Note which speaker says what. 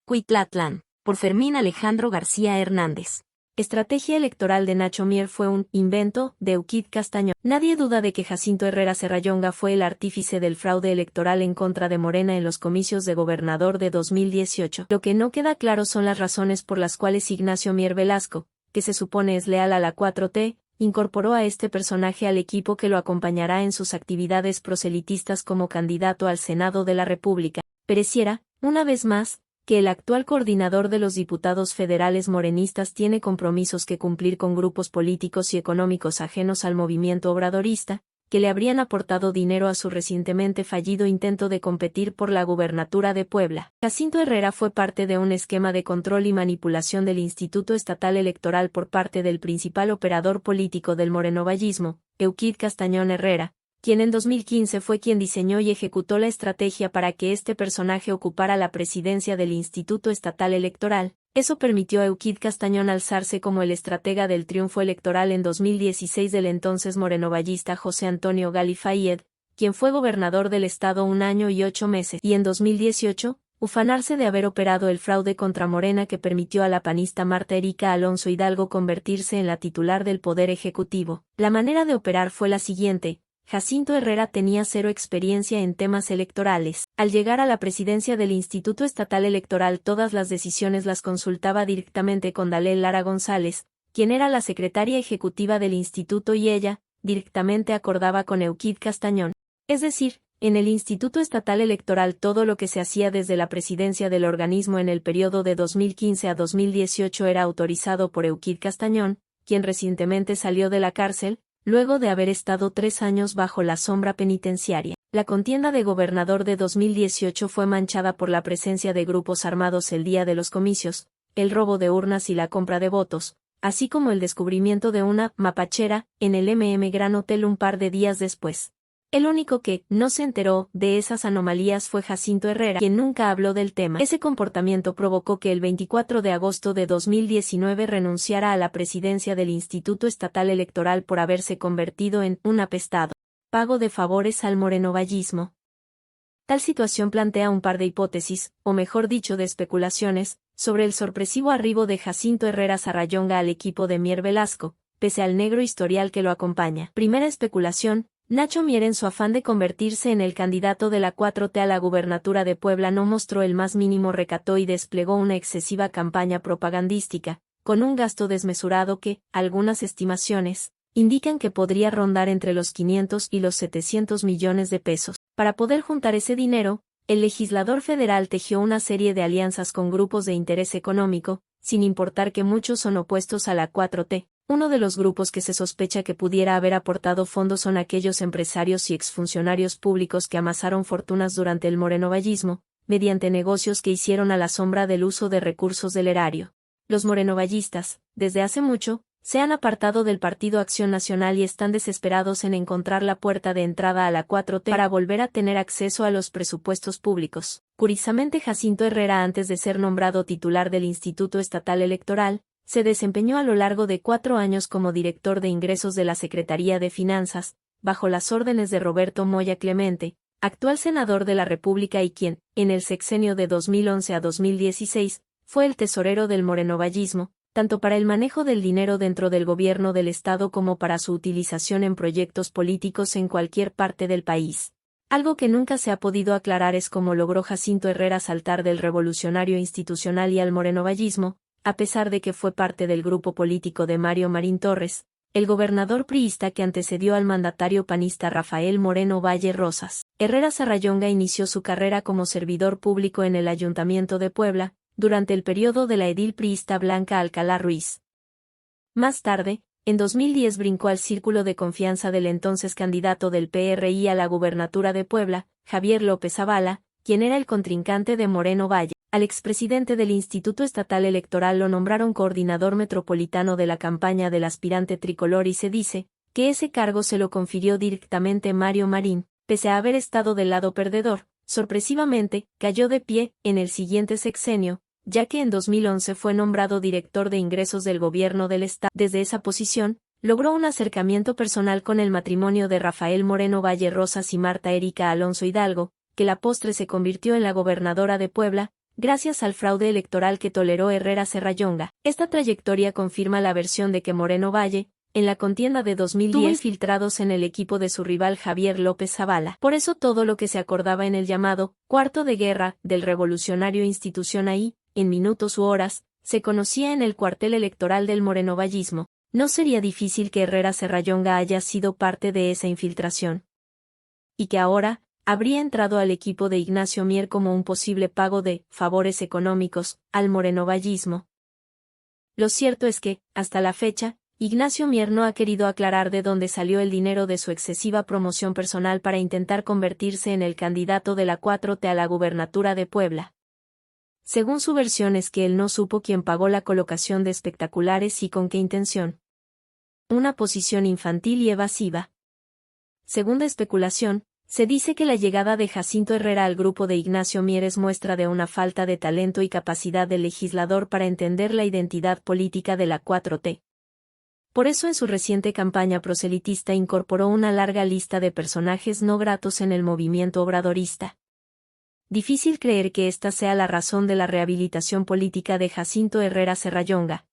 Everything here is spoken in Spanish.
Speaker 1: Cuitlatlán, por Fermín Alejandro García Hernández. Estrategia electoral de Nacho Mier fue un invento de Eukid Castañón. Nadie duda de que Jacinto Herrera Serrallonga fue el artífice del fraude electoral en contra de Morena en los comicios de gobernador de 2018. Lo que no queda claro son las razones por las cuales Ignacio Mier Velasco, que se supone es leal a la 4T, incorporó a este personaje al equipo que lo acompañará en sus actividades proselitistas como candidato al Senado de la República. Pareciera, una vez más, que el actual coordinador de los diputados federales morenistas tiene compromisos que cumplir con grupos políticos y económicos ajenos al movimiento obradorista, que le habrían aportado dinero a su recientemente fallido intento de competir por la gubernatura de Puebla. Jacinto Herrera fue parte de un esquema de control y manipulación del Instituto Estatal Electoral por parte del principal operador político del morenovallismo, Eukid Castañón Herrera, quien en 2015 fue quien diseñó y ejecutó la estrategia para que este personaje ocupara la presidencia del Instituto Estatal Electoral. Eso permitió a Eukid Castañón alzarse como el estratega del triunfo electoral en 2016 del entonces morenovallista José Antonio Gali Fayed, quien fue gobernador del estado 1 año y 8 meses, y en 2018, ufanarse de haber operado el fraude contra Morena que permitió a la panista Marta Erika Alonso Hidalgo convertirse en la titular del Poder Ejecutivo. La manera de operar fue la siguiente. Jacinto Herrera tenía cero experiencia en temas electorales. Al llegar a la presidencia del Instituto Estatal Electoral todas las decisiones las consultaba directamente con Dalel Lara González, quien era la secretaria ejecutiva del instituto y ella, directamente acordaba con Eukid Castañón. Es decir, en el Instituto Estatal Electoral todo lo que se hacía desde la presidencia del organismo en el periodo de 2015 a 2018 era autorizado por Eukid Castañón, quien recientemente salió de la cárcel, luego de haber estado 3 años bajo la sombra penitenciaria. La contienda de gobernador de 2018 fue manchada por la presencia de grupos armados el día de los comicios, el robo de urnas y la compra de votos, así como el descubrimiento de una mapachera en el Gran Hotel un par de días después. El único que no se enteró de esas anomalías fue Jacinto Herrera, quien nunca habló del tema. Ese comportamiento provocó que el 24 de agosto de 2019 renunciara a la presidencia del Instituto Estatal Electoral por haberse convertido en un apestado pago de favores al morenovallismo. Tal situación plantea un par de hipótesis, o mejor dicho de especulaciones, sobre el sorpresivo arribo de Jacinto Herrera Serrallonga al equipo de Mier Velasco, pese al negro historial que lo acompaña. Primera especulación. Nacho Mier en su afán de convertirse en el candidato de la 4T a la gubernatura de Puebla no mostró el más mínimo recato y desplegó una excesiva campaña propagandística, con un gasto desmesurado que, algunas estimaciones, indican que podría rondar entre los 500 y los 700 millones de pesos. Para poder juntar ese dinero, el legislador federal tejió una serie de alianzas con grupos de interés económico, sin importar que muchos son opuestos a la 4T. Uno de los grupos que se sospecha que pudiera haber aportado fondos son aquellos empresarios y exfuncionarios públicos que amasaron fortunas durante el morenovallismo, mediante negocios que hicieron a la sombra del uso de recursos del erario. Los morenovallistas, desde hace mucho, se han apartado del Partido Acción Nacional y están desesperados en encontrar la puerta de entrada a la 4T para volver a tener acceso a los presupuestos públicos. Curiosamente, Jacinto Herrera, antes de ser nombrado titular del Instituto Estatal Electoral, se desempeñó a lo largo de 4 años como director de ingresos de la Secretaría de Finanzas, bajo las órdenes de Roberto Moya Clemente, actual senador de la República y quien, en el sexenio de 2011 a 2016, fue el tesorero del morenovallismo, tanto para el manejo del dinero dentro del gobierno del Estado como para su utilización en proyectos políticos en cualquier parte del país. Algo que nunca se ha podido aclarar es cómo logró Jacinto Herrera saltar del revolucionario institucional y al morenovallismo, a pesar de que fue parte del grupo político de Mario Marín Torres, el gobernador priista que antecedió al mandatario panista Rafael Moreno Valle Rosas. Herrera Serrallonga inició su carrera como servidor público en el Ayuntamiento de Puebla, durante el periodo de la edil priista Blanca Alcalá Ruiz. Más tarde, en 2010 brincó al círculo de confianza del entonces candidato del PRI a la gubernatura de Puebla, Javier López Zavala, quien era el contrincante de Moreno Valle. Al expresidente del Instituto Estatal Electoral lo nombraron coordinador metropolitano de la campaña del aspirante tricolor y se dice que ese cargo se lo confirió directamente Mario Marín, pese a haber estado del lado perdedor. Sorpresivamente, cayó de pie en el siguiente sexenio, ya que en 2011 fue nombrado director de ingresos del gobierno del Estado. Desde esa posición, logró un acercamiento personal con el matrimonio de Rafael Moreno Valle Rosas y Marta Erika Alonso Hidalgo, que la postre se convirtió en la gobernadora de Puebla, gracias al fraude electoral que toleró Herrera Serrallonga. Esta trayectoria confirma la versión de que Moreno Valle, en la contienda de 2010, tuvo infiltrados en el equipo de su rival Javier López Zavala. Por eso todo lo que se acordaba en el llamado cuarto de guerra del revolucionario institución ahí, en minutos u horas, se conocía en el cuartel electoral del morenovallismo. No sería difícil que Herrera Serrallonga haya sido parte de esa infiltración. Y que ahora habría entrado al equipo de Ignacio Mier como un posible pago de favores económicos al morenovallismo. Lo cierto es que, hasta la fecha, Ignacio Mier no ha querido aclarar de dónde salió el dinero de su excesiva promoción personal para intentar convertirse en el candidato de la 4T a la gubernatura de Puebla. Según su versión es que él no supo quién pagó la colocación de espectaculares y con qué intención. Una posición infantil y evasiva. Segunda especulación, se dice que la llegada de Jacinto Herrera al grupo de Ignacio Mier es muestra de una falta de talento y capacidad del legislador para entender la identidad política de la 4T. Por eso en su reciente campaña proselitista incorporó una larga lista de personajes no gratos en el movimiento obradorista. Difícil creer que esta sea la razón de la rehabilitación política de Jacinto Herrera Serrallonga.